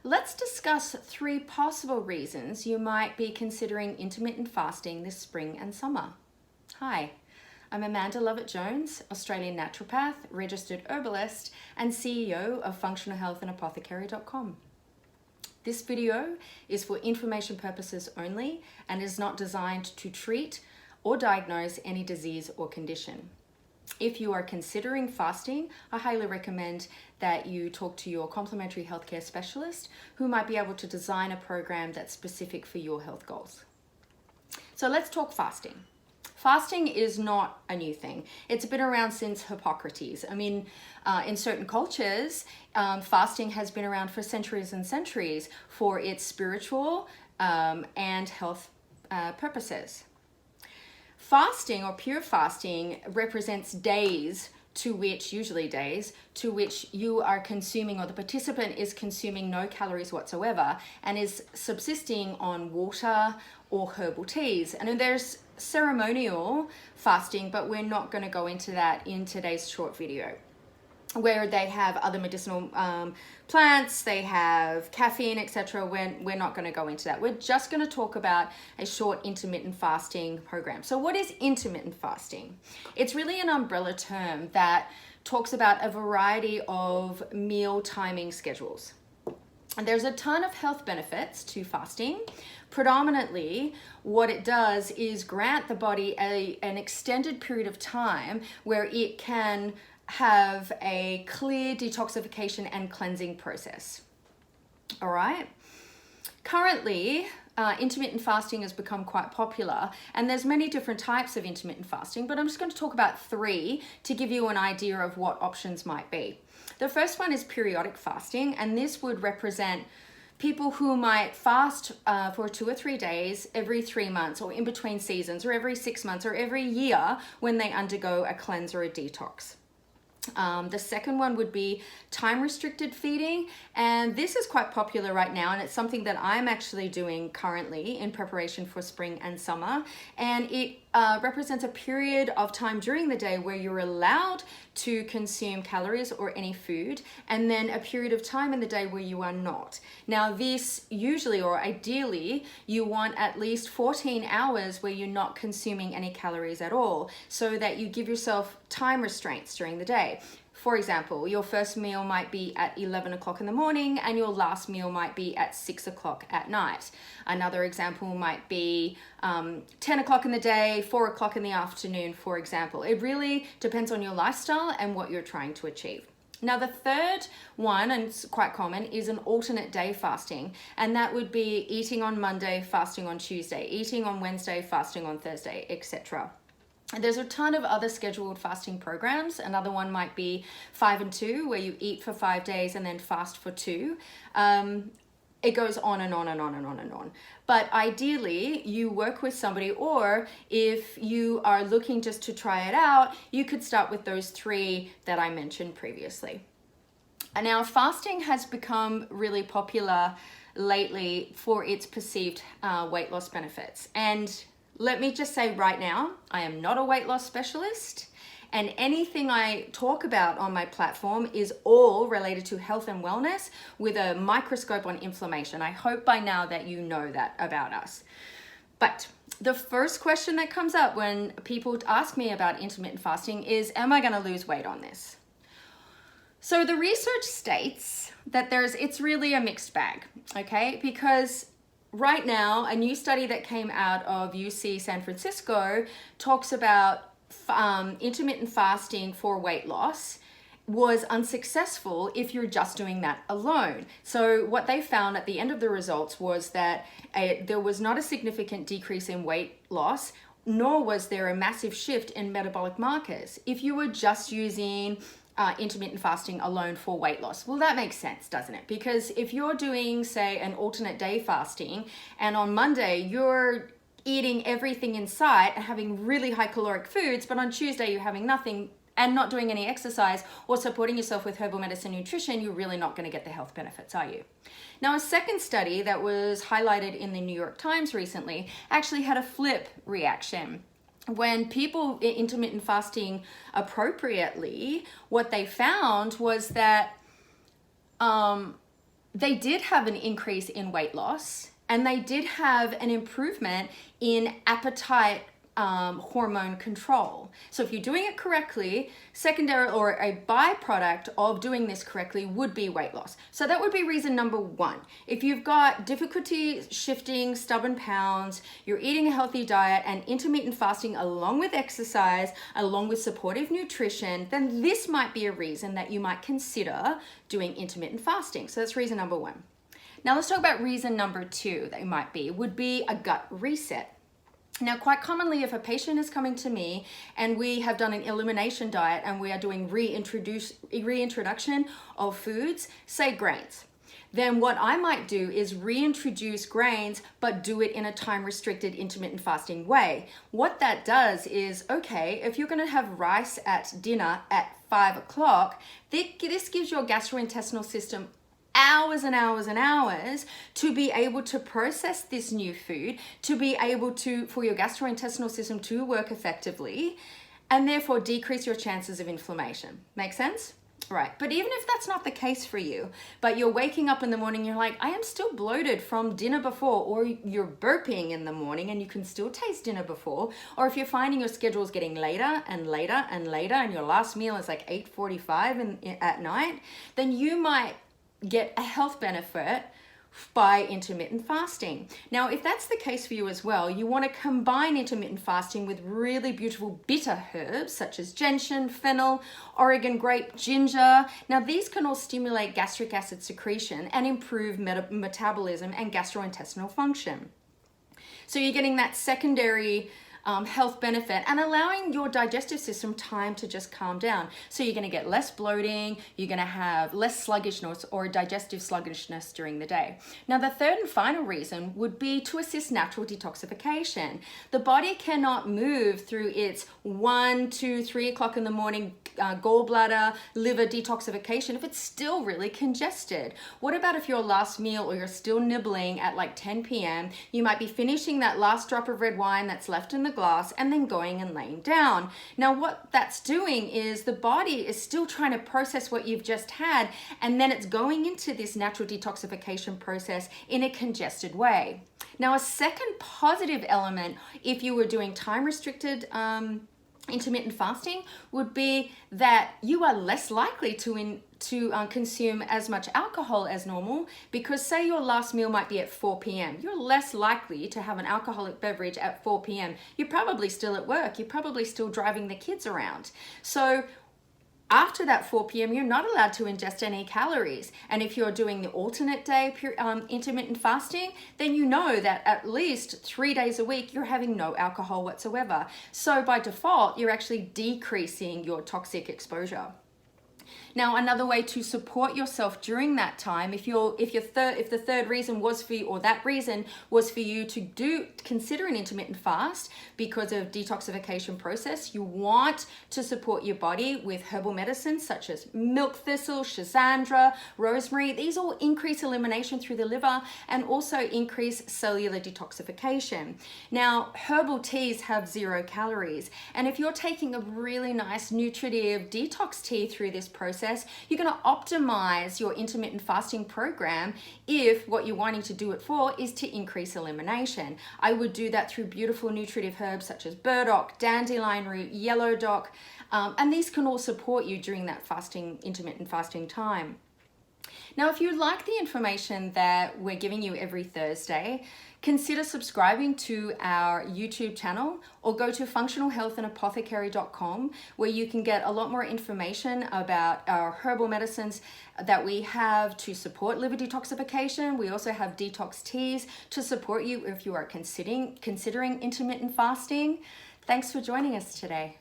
Let's discuss 3 possible reasons you might be considering intermittent fasting this spring and summer. Hi, I'm Amanda Lovett-Jones, Australian naturopath, registered herbalist, and CEO of functionalhealthandapothecary.com. This video is for information purposes only and is not designed to treat or diagnose any disease or condition. If you are considering fasting, I highly recommend that you talk to your complementary healthcare specialist who might be able to design a program that's specific for your health goals. So let's talk fasting. Fasting is not a new thing. It's been around since Hippocrates. In certain cultures, fasting has been around for centuries and centuries for its spiritual and health purposes. Fasting or pure fasting represents usually days to which you are consuming, or the participant is consuming, no calories whatsoever and is subsisting on water or herbal teas. And then there's ceremonial fasting, but we're not going to go into that in today's short video, where they have other medicinal plants, they have caffeine, etc. We're not going to go into that. We're just going to talk about a short intermittent fasting program. So what is intermittent fasting? It's really an umbrella term that talks about a variety of meal timing schedules. And there's a ton of health benefits to fasting. Predominantly, what it does is grant the body an extended period of time where it can have a clear detoxification and cleansing process. All right. Currently, intermittent fasting has become quite popular, and there's many different types of intermittent fasting, but I'm just going to talk about 3 to give you an idea of what options might be. The first one is periodic fasting, and this would represent people who might fast for 2 or 3 days every 3 months, or in between seasons, or every 6 months, or every year when they undergo a cleanse or a detox. The second one would be time-restricted feeding, and this is quite popular right now, and it's something that I'm actually doing currently in preparation for spring and summer, and it represents a period of time during the day where you're allowed to consume calories or any food, and then a period of time in the day where you are not. Now this usually, or ideally, you want at least 14 hours where you're not consuming any calories at all, so that you give yourself time restraints during the day. For example, your first meal might be at 11 o'clock in the morning and your last meal might be at 6 o'clock at night. Another example might be 10 o'clock in the day, 4 o'clock in the afternoon, for example. It really depends on your lifestyle and what you're trying to achieve. Now the third one, and it's quite common, is an alternate day fasting, and that would be eating on Monday, fasting on Tuesday, eating on Wednesday, fasting on Thursday, etc. There's a ton of other scheduled fasting programs. Another one might be 5 and 2, where you eat for 5 days and then fast for 2. It goes on and on and on and on and on. But ideally, you work with somebody, or if you are looking just to try it out, you could start with those 3 that I mentioned previously. And now fasting has become really popular lately for its perceived weight loss benefits. And let me just say right now, I am not a weight loss specialist, and anything I talk about on my platform is all related to health and wellness with a microscope on inflammation. I hope by now that you know that about us. But the first question that comes up when people ask me about intermittent fasting is, am I going to lose weight on this? So the research states that it's really a mixed bag, okay? Because right now, a new study that came out of UC San Francisco talks about intermittent fasting for weight loss was unsuccessful if you're just doing that alone. So what they found at the end of the results was that there was not a significant decrease in weight loss, nor was there a massive shift in metabolic markers if you were just using intermittent fasting alone for weight loss. Well, that makes sense, doesn't it? Because if you're doing, say, an alternate day fasting, and on Monday you're eating everything in sight and having really high caloric foods, but on Tuesday you're having nothing and not doing any exercise or supporting yourself with herbal medicine nutrition, you're really not going to get the health benefits, are you? Now, a second study that was highlighted in the New York Times recently actually had a flip reaction. When people intermittent fasting appropriately, what they found was that they did have an increase in weight loss, and they did have an improvement in appetite hormone control. So if you're doing it correctly, secondary or a byproduct of doing this correctly would be weight loss. So that would be reason number one. If you've got difficulty shifting stubborn pounds, you're eating a healthy diet and intermittent fasting along with exercise, along with supportive nutrition, then this might be a reason that you might consider doing intermittent fasting. So that's reason number one. Now let's talk about reason number two that would be a gut reset. Now, quite commonly, if a patient is coming to me and we have done an elimination diet and we are doing reintroduction of foods, say grains, then what I might do is reintroduce grains, but do it in a time-restricted intermittent fasting way. What that does is, okay, if you're gonna have rice at dinner at 5 o'clock, this gives your gastrointestinal system hours and hours and hours to be able to process this new food, to be able to, for your gastrointestinal system to work effectively, and therefore decrease your chances of inflammation. Make sense? Right, but even if that's not the case for you, but you're waking up in the morning, you're like, I am still bloated from dinner before, or you're burping in the morning and you can still taste dinner before, or if you're finding your schedule is getting later and later and later and your last meal is like 8:45 at night, then you might get a health benefit by intermittent fasting. Now, if that's the case for you as well, you want to combine intermittent fasting with really beautiful bitter herbs such as gentian, fennel, Oregon grape, ginger. Now, these can all stimulate gastric acid secretion and improve metabolism and gastrointestinal function. So you're getting that secondary health benefit and allowing your digestive system time to just calm down. So you're going to get less bloating, you're going to have less sluggishness or digestive sluggishness during the day. Now, the third and final reason would be to assist natural detoxification. The body cannot move through its 1, 2, 3 o'clock in the morning gallbladder, liver detoxification if it's still really congested. What about if your last meal or you're still nibbling at like 10 p.m., you might be finishing that last drop of red wine that's left in the glass and then going and laying down. Now, what that's doing is the body is still trying to process what you've just had, and then it's going into this natural detoxification process in a congested way. Now, a second positive element, if you were doing time-restricted intermittent fasting, would be that you are less likely to consume as much alcohol as normal, because say your last meal might be at 4 p.m. You're less likely to have an alcoholic beverage at 4 p.m. You're probably still at work. You're probably still driving the kids around. So after that 4 p.m., you're not allowed to ingest any calories. And if you're doing the alternate day intermittent fasting, then you know that at least 3 days a week, you're having no alcohol whatsoever. So by default, you're actually decreasing your toxic exposure. Now, another way to support yourself during that time, if the third reason was for you, or that reason was for you to consider an intermittent fast because of detoxification process, you want to support your body with herbal medicines such as milk thistle, schizandra, rosemary. These all increase elimination through the liver and also increase cellular detoxification. Now, herbal teas have 0 calories, and if you're taking a really nice nutritive detox tea through this process, you're going to optimize your intermittent fasting program if what you're wanting to do it for is to increase elimination. I would do that through beautiful nutritive herbs such as burdock, dandelion root, yellow dock, and these can all support you during that intermittent fasting time. Now, if you like the information that we're giving you every Thursday, consider subscribing to our YouTube channel or go to functionalhealthandapothecary.com, where you can get a lot more information about our herbal medicines that we have to support liver detoxification. We also have detox teas to support you if you are considering intermittent fasting. Thanks for joining us today.